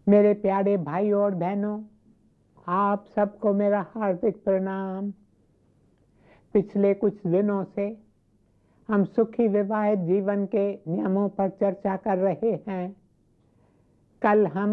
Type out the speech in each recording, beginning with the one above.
मेरे प्यारे भाई और बहनों, आप सबको मेरा हार्दिक प्रणाम। पिछले कुछ दिनों से हम सुखी विवाहित जीवन के नियमों पर चर्चा कर रहे हैं। कल हम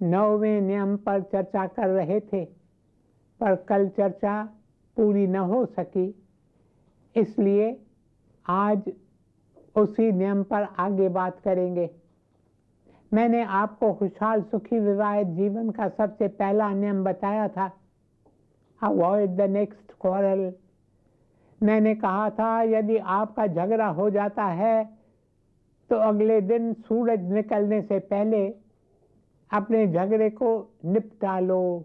9वें नियम पर चर्चा कर रहे थे, पर कल चर्चा पूरी न हो सकी, इसलिए आज उसी नियम पर आगे बात करेंगे। मैंने आपको खुशहाल सुखी विवाहित जीवन का सबसे पहला नियम बताया था, अवॉइड द नेक्स्ट क्वारल। मैंने कहा था यदि आपका झगड़ा हो जाता है तो अगले दिन सूरज निकलने से पहले अपने झगड़े को निपटा लो।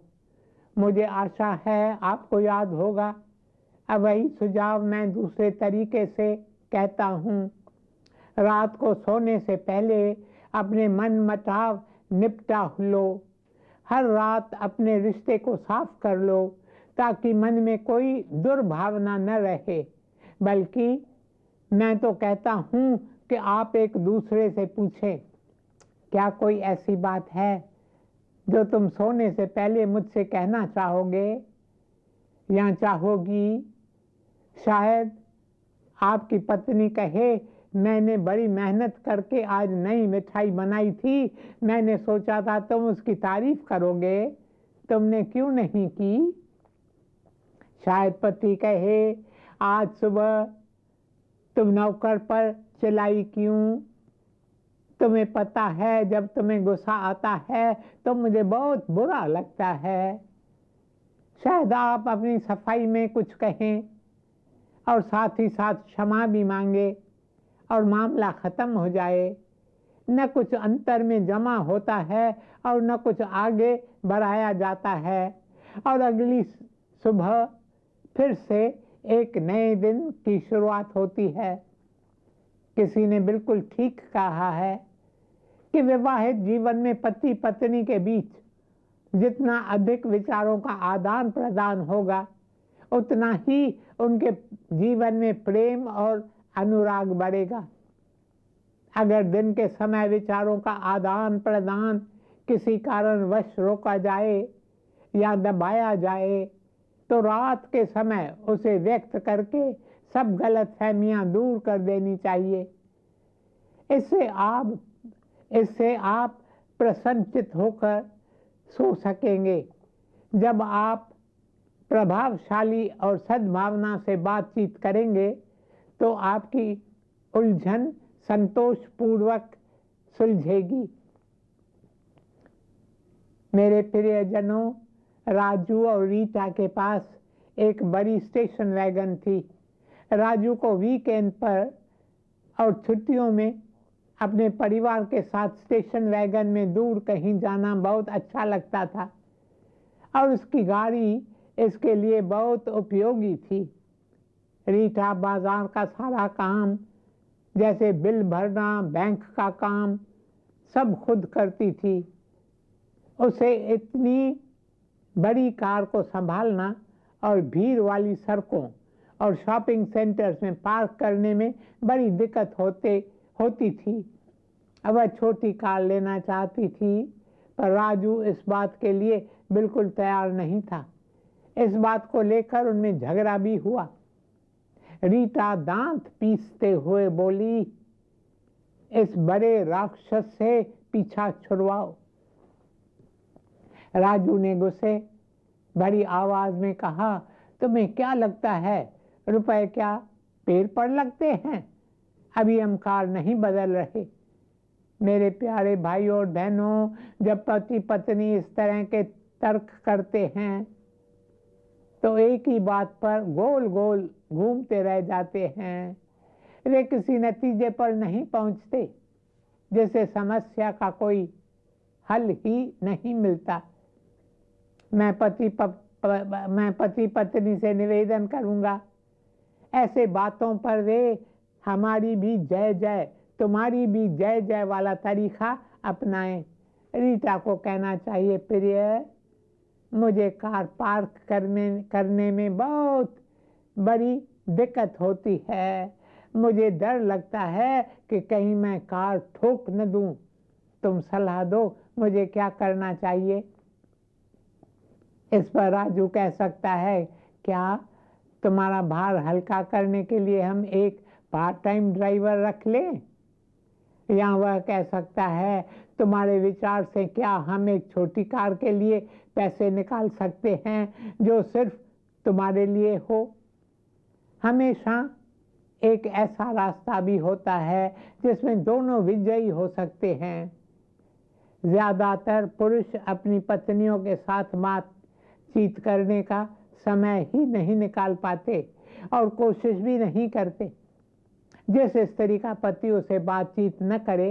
मुझे आशा है आपको याद होगा, अब वही सुझाव मैं दूसरे तरीके से कहता हूँ। रात को सोने से पहले अपने मन मटाव निपटा लो। हर रात अपने रिश्ते को साफ कर लो ताकि मन में कोई दुर्भावना न रहे, बल्कि मैं तो कहता हूँ कि आप एक दूसरे से पूछें, क्या कोई ऐसी बात है जो तुम सोने से पहले मुझसे कहना चाहोगे या चाहोगी। शायद आपकी पत्नी कहे, मैंने बड़ी मेहनत करके आज नई मिठाई बनाई थी, मैंने सोचा था तुम उसकी तारीफ करोगे, तुमने क्यों नहीं की। शायद पति कहे, आज सुबह तुम नौकर पर चिल्लाई क्यों, तुम्हें पता है जब तुम्हें गुस्सा आता है तो मुझे बहुत बुरा लगता है। शायद आप अपनी सफाई में कुछ कहें और साथ ही साथ क्षमा भी मांगे और मामला खत्म हो जाए। न कुछ अंतर में जमा होता है और न कुछ आगे बढ़ाया जाता है, और अगली सुबह फिर से एक नए दिन की शुरुआत होती है। किसी ने बिल्कुल ठीक कहा है कि विवाहित जीवन में पति पत्नी के बीच जितना अधिक विचारों का आदान प्रदान होगा, उतना ही उनके जीवन में प्रेम और अनुराग बढ़ेगा। अगर दिन के समय विचारों का आदान प्रदान किसी कारणवश रोका जाए या दबाया जाए, तो रात के समय उसे व्यक्त करके सब गलतफहमियां दूर कर देनी चाहिए। इससे आप प्रसन्नचित होकर सो सकेंगे। जब आप प्रभावशाली और सद्भावना से बातचीत करेंगे तो आपकी उलझन संतोषपूर्वक सुलझेगी। मेरे प्रियजनों, राजू और रीटा के पास एक बड़ी स्टेशन वैगन थी। राजू को वीकेंड पर और छुट्टियों में अपने परिवार के साथ स्टेशन वैगन में दूर कहीं जाना बहुत अच्छा लगता था और उसकी गाड़ी इसके लिए बहुत उपयोगी थी। रीटा बाजार का सारा काम, जैसे बिल भरना, बैंक का काम, सब खुद करती थी। उसे इतनी बड़ी कार को संभालना और भीड़ वाली सड़कों और शॉपिंग सेंटर्स में पार्क करने में बड़ी दिक्कत होती थी। अब वह छोटी कार लेना चाहती थी, पर राजू इस बात के लिए बिल्कुल तैयार नहीं था। इस बात को लेकर उनमें झगड़ा भी हुआ। रीटा दांत पीसते हुए बोली, इस बड़े राक्षस से पीछा छुड़वाओ। राजू ने गुस्से भरी आवाज में कहा, तुम्हें क्या लगता है रुपए क्या पेड़ पर लगते हैं? अभी हम कार नहीं बदल रहे। मेरे प्यारे भाई और बहनों, जब पति पत्नी इस तरह के तर्क करते हैं तो एक ही बात पर गोल गोल घूमते रह जाते हैं। वे किसी नतीजे पर नहीं पहुंचते, जैसे समस्या का कोई हल ही नहीं मिलता। मैं पति पत्नी से निवेदन करूंगा, ऐसे बातों पर वे हमारी भी जय जय तुम्हारी भी जय जय वाला तरीका अपनाएं। रीटा को कहना चाहिए, प्रिय, मुझे कार पार्क करने में बहुत बड़ी दिक्कत होती है। मुझे डर लगता है कि कहीं मैं कार ठोक न दूं। तुम सलाह दो, मुझे क्या करना चाहिए। इस पर राजू कह सकता है, क्या तुम्हारा भार हल्का करने के लिए हम एक पार्ट टाइम ड्राइवर रख लें? या वह कह सकता है, तुम्हारे विचार से क्या हम एक छोटी कार के लिए पैसे निकाल सकते हैं जो सिर्फ तुम्हारे लिए हो। हमेशा एक ऐसा रास्ता भी होता है जिसमें दोनों विजयी हो सकते हैं। ज्यादातर पुरुष अपनी पत्नियों के साथ बातचीत करने का समय ही नहीं निकाल पाते और कोशिश भी नहीं करते। जिस स्त्री का पति उसे बातचीत न करे,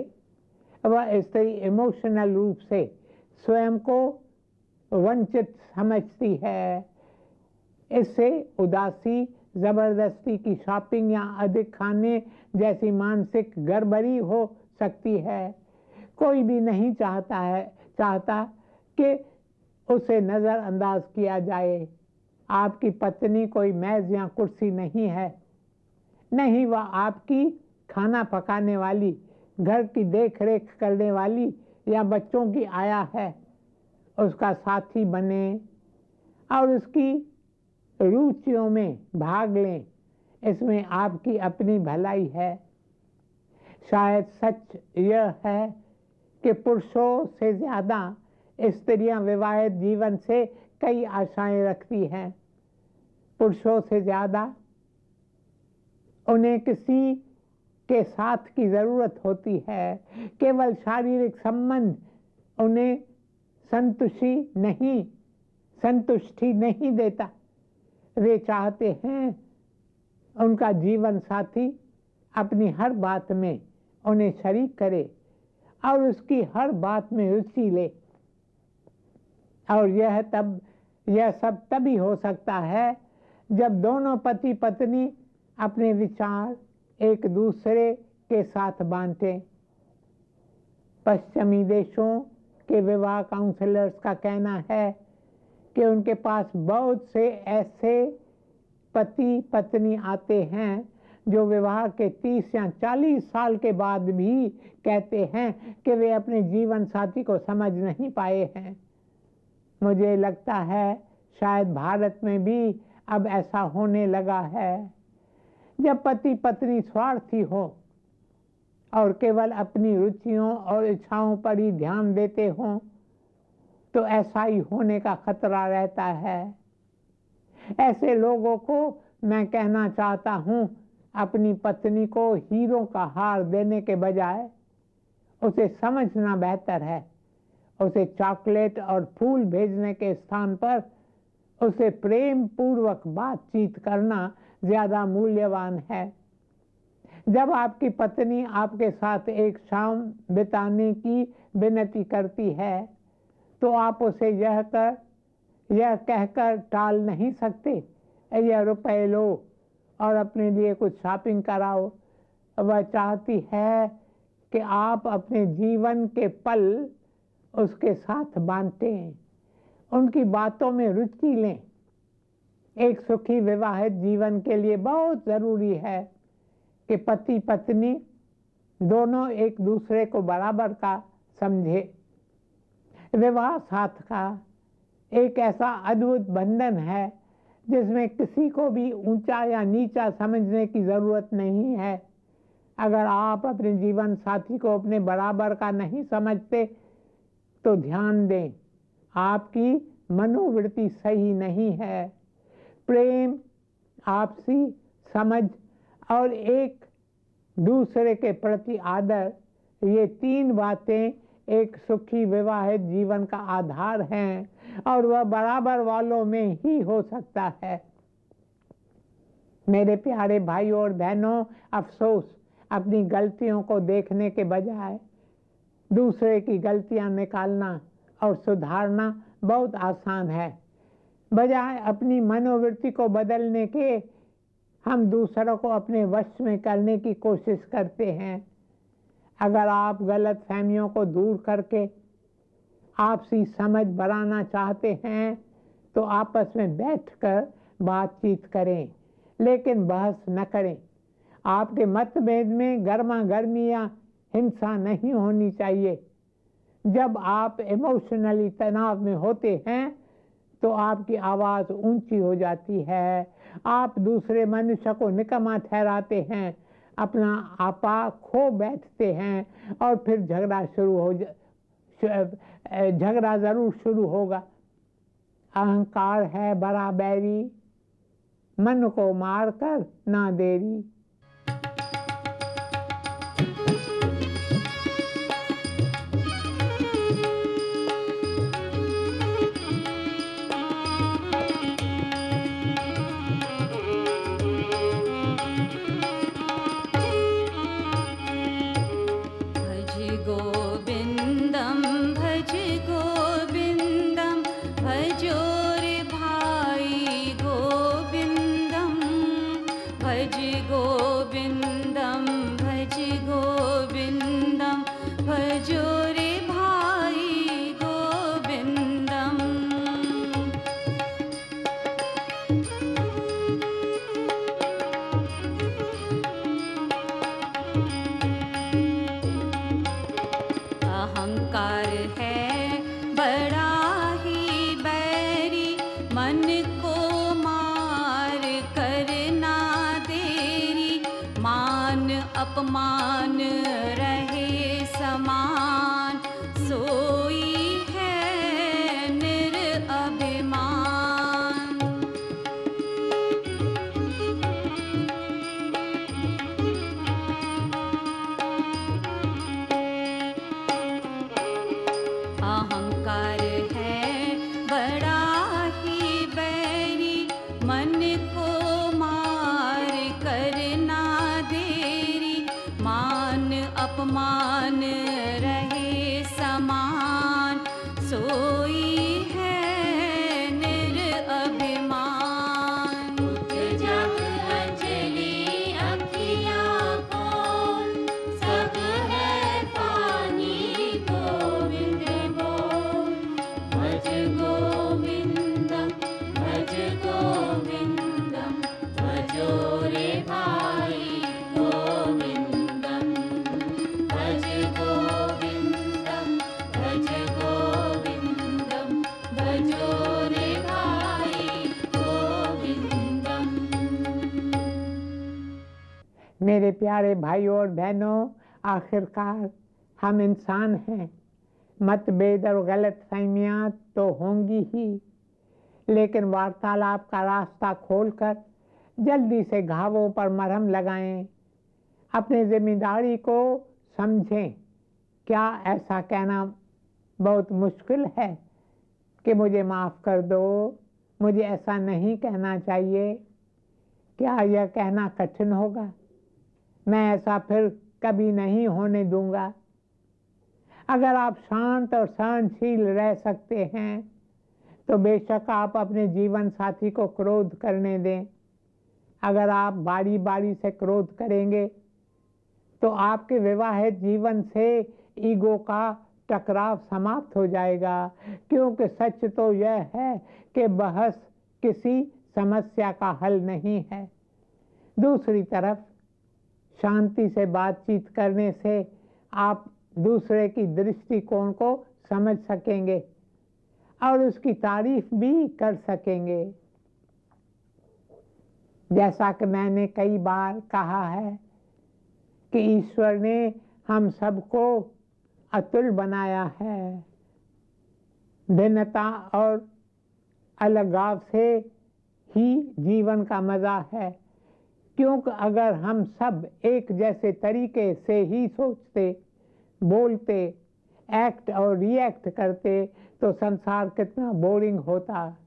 वह स्त्री इमोशनल रूप से स्वयं को वंचित समझती है। इससे उदासी, जबरदस्ती की शॉपिंग या अधिक खाने जैसी मानसिक गड़बड़ी हो सकती है। कोई भी नहीं चाहता कि उसे नजरअंदाज किया जाए। आपकी पत्नी कोई मेज या कुर्सी नहीं है, नहीं वह आपकी खाना पकाने वाली, घर की देख रेख करने वाली या बच्चों की आया है। उसका साथी बने और उसकी रुचियों में भाग लें, इसमें आपकी अपनी भलाई है। शायद सच यह है कि पुरुषों से ज्यादा स्त्रियां विवाहित जीवन से कई आशाएं रखती हैं। पुरुषों से ज्यादा उन्हें किसी के साथ की जरूरत होती है। केवल शारीरिक संबंध उन्हें संतुष्टि नहीं देता। वे चाहते हैं उनका जीवन साथी अपनी हर बात में उन्हें शरीक करे और उसकी हर बात में रुचि ले। और यह सब तभी हो सकता है जब दोनों पति पत्नी अपने विचार एक दूसरे के साथ बांटें। पश्चिमी देशों के विवाह काउंसलर्स का कहना है कि उनके पास बहुत से ऐसे पति पत्नी आते हैं जो विवाह के 30 या 40 साल के बाद भी कहते हैं कि वे अपने जीवन साथी को समझ नहीं पाए हैं। मुझे लगता है शायद भारत में भी अब ऐसा होने लगा है। जब पति पत्नी स्वार्थी हो और केवल अपनी रुचियों और इच्छाओं पर ही ध्यान देते हों, तो ऐसा ही होने का खतरा रहता है। ऐसे लोगों को मैं कहना चाहता हूं, अपनी पत्नी को हीरो का हार देने के बजाय उसे समझना बेहतर है। उसे चॉकलेट और फूल भेजने के स्थान पर उसे प्रेम पूर्वक बातचीत करना ज्यादा मूल्यवान है। जब आपकी पत्नी आपके साथ एक शाम बिताने की विनती करती है, तो आप उसे यह कहकर टाल नहीं सकते, यह रुपए लो और अपने लिए कुछ शॉपिंग कराओ। वह चाहती है कि आप अपने जीवन के पल उसके साथ बांटें, उनकी बातों में रुचि लें। एक सुखी विवाहित जीवन के लिए बहुत जरूरी है कि पति पत्नी दोनों एक दूसरे को बराबर का समझे। विवाह साथ का एक ऐसा अद्भुत बंधन है जिसमें किसी को भी ऊंचा या नीचा समझने की जरूरत नहीं है। अगर आप अपने जीवन साथी को अपने बराबर का नहीं समझते तो ध्यान दें, आपकी मनोवृत्ति सही नहीं है। प्रेम, आपसी समझ और एक दूसरे के प्रति आदर, ये 3 बातें एक सुखी विवाहित जीवन का आधार हैं और वह बराबर वालों में ही हो सकता है। मेरे प्यारे भाइयों और बहनों, अफसोस अपनी गलतियों को देखने के बजाय दूसरे की गलतियां निकालना और सुधारना बहुत आसान है। बजाय अपनी मनोवृत्ति को बदलने के हम दूसरों को अपने वश में करने की कोशिश करते हैं। अगर आप गलत फहमियों को दूर करके आपसी समझ बढ़ाना चाहते हैं तो आपस में बैठकर बातचीत करें, लेकिन बहस न करें। आपके मतभेद में गर्मा गर्मी या हिंसा नहीं होनी चाहिए। जब आप इमोशनली तनाव में होते हैं तो आपकी आवाज़ ऊंची हो जाती है, आप दूसरे मनुष्य को निकम्मा ठहराते हैं, अपना आपा खो बैठते हैं और फिर झगड़ा ज़रूर शुरू होगा। अहंकार है बड़ा बैरी, मन को मार कर ना देरी। अहंकार है बड़ा ही बैरी, मन को मार करना देरी, मान अपमान रहे समान, सोई है निरअभिमान। अहंकार है बड़ा ही बैरी, मन को मार करना देरी, मान अपमान रहे समान, सोई है निरअभिमान। उठ जग अंजलि अखियाँ खोल, सब है पानी गोविंद बोल। भज गोविंदम भजो रे भाई गोविंदम। भज गोविंदम भजो रे भाई गोविंदम। मेरे प्यारे भाइयों और बहनों, आखिरकार हम इंसान हैं, मतभेद और गलत फहमियाँ तो होंगी ही, लेकिन वार्तालाप का रास्ता खोलकर जल्दी से घावों पर मरहम लगाएं, अपनी जिम्मेदारी को समझें। क्या ऐसा कहना बहुत मुश्किल है कि मुझे माफ़ कर दो, मुझे ऐसा नहीं कहना चाहिए? क्या यह कहना कठिन होगा? मैं ऐसा फिर कभी नहीं होने दूंगा। अगर आप शांत और सहनशील रह सकते हैं तो बेशक आप अपने जीवन साथी को क्रोध करने दें। अगर आप बारी बारी से क्रोध करेंगे तो आपके विवाहित जीवन से ईगो का टकराव समाप्त हो जाएगा, क्योंकि सच तो यह है कि बहस किसी समस्या का हल नहीं है। दूसरी तरफ शांति से बातचीत करने से आप दूसरे की दृष्टिकोण को समझ सकेंगे और उसकी तारीफ भी कर सकेंगे। जैसा कि मैंने कई बार कहा है कि ईश्वर ने हम सबको अतुल बनाया है। भिन्नता और अलगाव से ही जीवन का मजा है, क्योंकि अगर हम सब एक जैसे तरीके से ही सोचते, बोलते, एक्ट और रिएक्ट करते तो संसार कितना बोरिंग होता,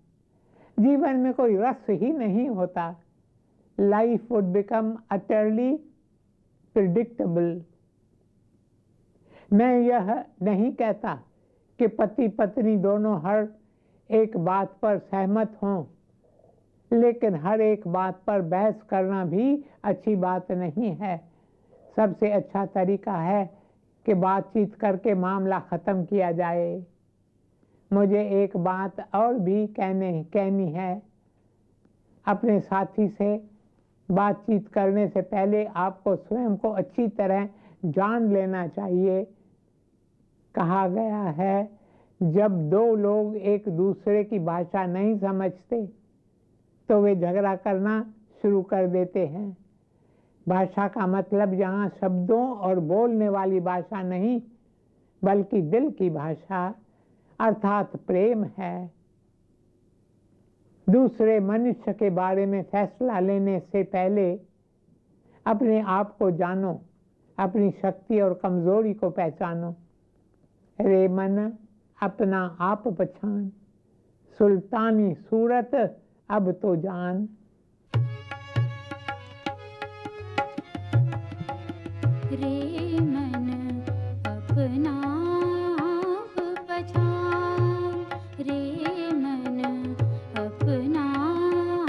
जीवन में कोई रस ही नहीं होता। Life would become utterly predictable. मैं यह नहीं कहता कि पति पत्नी दोनों हर एक बात पर सहमत हों, लेकिन हर एक बात पर बहस करना भी अच्छी बात नहीं है। सबसे अच्छा तरीका है कि बातचीत करके मामला ख़त्म किया जाए। मुझे एक बात और भी कहनी है। अपने साथी से बातचीत करने से पहले आपको स्वयं को अच्छी तरह जान लेना चाहिए। कहा गया है, जब दो लोग एक दूसरे की भाषा नहीं समझते तो वे झगड़ा करना शुरू कर देते हैं। भाषा का मतलब यहाँ शब्दों और बोलने वाली भाषा नहीं, बल्कि दिल की भाषा अर्थात प्रेम है। दूसरे मनुष्य के बारे में फैसला लेने से पहले अपने आप को जानो, अपनी शक्ति और कमजोरी को पहचानो। रे मन अपना आप पहचान, सुल्तानी सूरत अब तो जान। रे मन अपना आप पहचान, रे मन अपना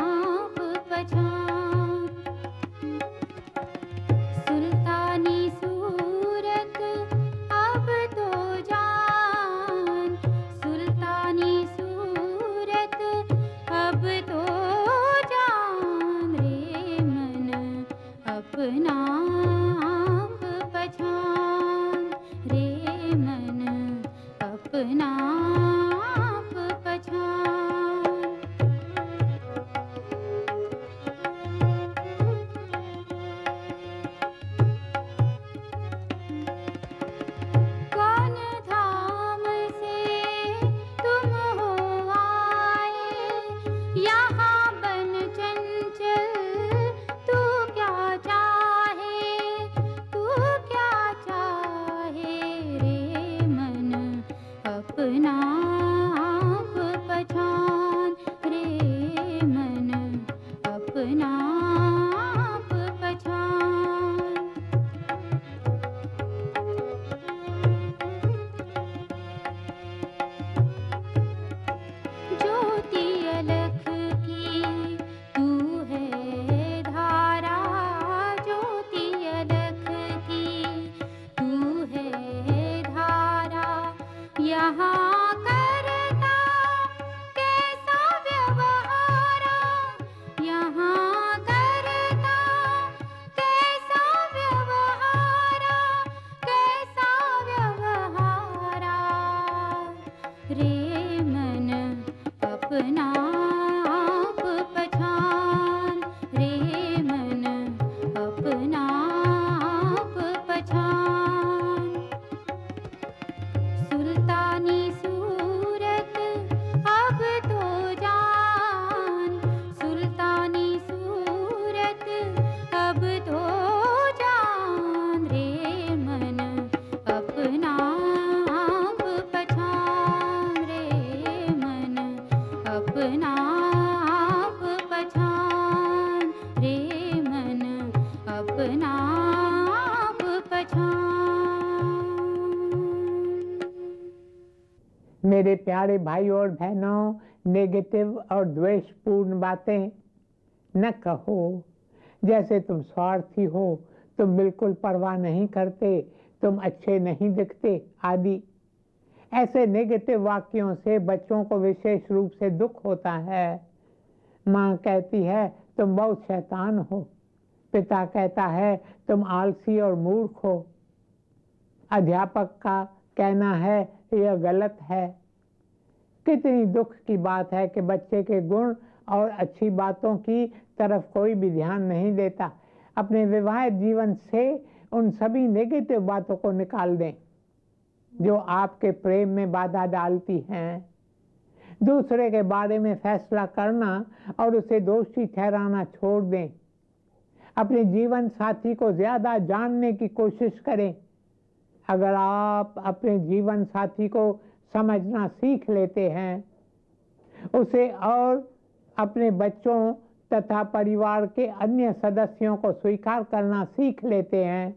आप पहचान। सुल्तानी सूरत अब तो जान, सुल्तानी सूरत अब तो जान। रे मन अपना आप पहचान, रे मन अपना आप पहचान। कौन धाम से तुम हो आए, यहाँ बन चंचल तू क्या चाहे, तू क्या चाहे। रे मन अपना आप पहचान, रे मन अपना आप पहचान। ज्योति अलख की तू है धारा, ज्योति अलख की तू है धारा। यहाँ करता कैसा व्यवहारा, यहाँ करता कैसा व्यवहारा, कैसा व्यवहारा। रे मन अपना आप पहचान, रे मन अपना आप पहचान। सुल्तानी सूरत अब तो जान, सुल्तानी सूरत अब तो जान। रे मन अपना आप पहचान, रे मन अपना आप पहचान, रे मन अपना आप पहचान। मेरे प्यारे भाई और बहनों, नेगेटिव और द्वेषपूर्ण बातें न कहो। जैसे तुम स्वार्थी हो, तुम बिल्कुल परवाह नहीं करते, तुम अच्छे नहीं दिखते आदि। ऐसे नेगेटिव वाक्यों से बच्चों को विशेष रूप से दुख होता है। माँ कहती है तुम बहुत शैतान हो, पिता कहता है तुम आलसी और मूर्ख हो, अध्यापक का कहना है यह गलत है। कितनी दुख की बात है कि बच्चे के गुण और अच्छी बातों की तरफ कोई भी ध्यान नहीं देता। अपने विवाहित जीवन से उन सभी नेगेटिव बातों को निकाल दें जो आपके प्रेम में बाधा डालती हैं। दूसरे के बारे में फैसला करना और उसे दोषी ठहराना छोड़ दें। अपने जीवन साथी को ज्यादा जानने की कोशिश करें। अगर आप अपने जीवन साथी को समझना सीख लेते हैं, उसे और अपने बच्चों तथा परिवार के अन्य सदस्यों को स्वीकार करना सीख लेते हैं,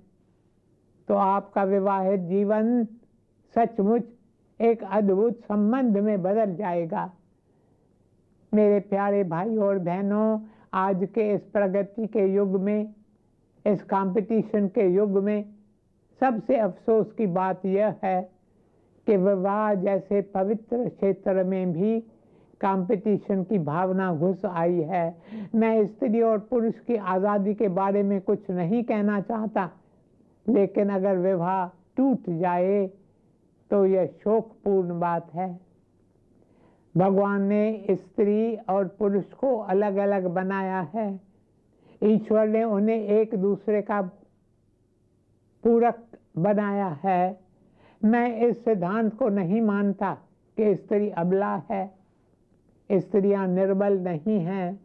तो आपका विवाहित जीवन सचमुच एक अद्भुत संबंध में बदल जाएगा। मेरे प्यारे भाई और बहनों, आज के इस प्रगति के युग में, इस कंपटीशन के युग में सबसे अफसोस की बात यह है कि विवाह जैसे पवित्र क्षेत्र में भी कंपटीशन की भावना घुस आई है। मैं स्त्री और पुरुष की आज़ादी के बारे में कुछ नहीं कहना चाहता, लेकिन अगर विवाह टूट जाए तो यह शोकपूर्ण बात है। भगवान ने स्त्री और पुरुष को अलग अलग बनाया है। ईश्वर ने उन्हें एक दूसरे का पूरक बनाया है। मैं इस सिद्धांत को नहीं मानता कि स्त्री अबला है। स्त्रियां निर्बल नहीं हैं,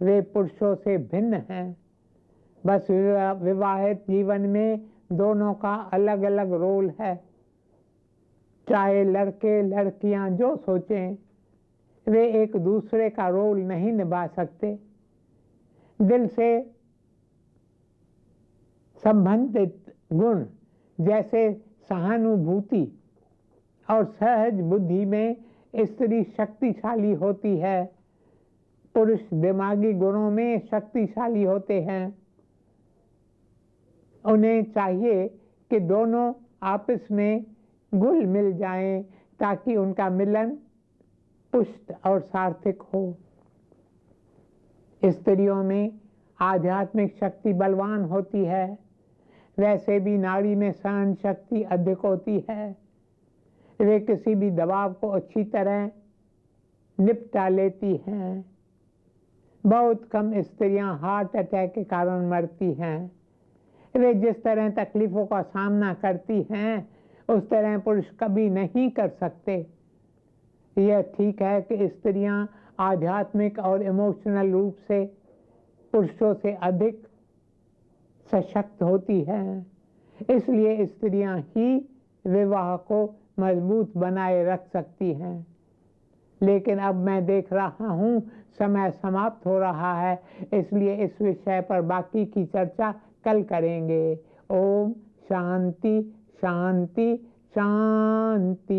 वे पुरुषों से भिन्न हैं। बस विवाहित जीवन में दोनों का अलग अलग रोल है। चाहे लड़के लड़कियां जो सोचें, वे एक दूसरे का रोल नहीं निभा सकते। दिल से संबंधित गुण जैसे सहानुभूति और सहज बुद्धि में स्त्री शक्तिशाली होती है। पुरुष दिमागी गुणों में शक्तिशाली होते हैं। उन्हें चाहिए कि दोनों आपस में घुल मिल जाएं ताकि उनका मिलन पुष्ट और सार्थक हो। स्त्रियों में आध्यात्मिक शक्ति बलवान होती है, वैसे भी नारी में सहन शक्ति अधिक होती है। वे किसी भी दबाव को अच्छी तरह निपटा लेती हैं। बहुत कम स्त्रियां हार्ट अटैक के कारण मरती हैं। वे जिस तरह तकलीफों का सामना करती हैं उस तरह पुरुष कभी नहीं कर सकते। यह ठीक है कि स्त्रियां आध्यात्मिक और इमोशनल रूप से पुरुषों से अधिक सशक्त होती हैं, इसलिए स्त्रियां ही विवाह को मजबूत बनाए रख सकती हैं। लेकिन अब मैं देख रहा हूं समय समाप्त हो रहा है, इसलिए इस विषय पर बाकी की चर्चा कल करेंगे। ओम शांति शांति शांति।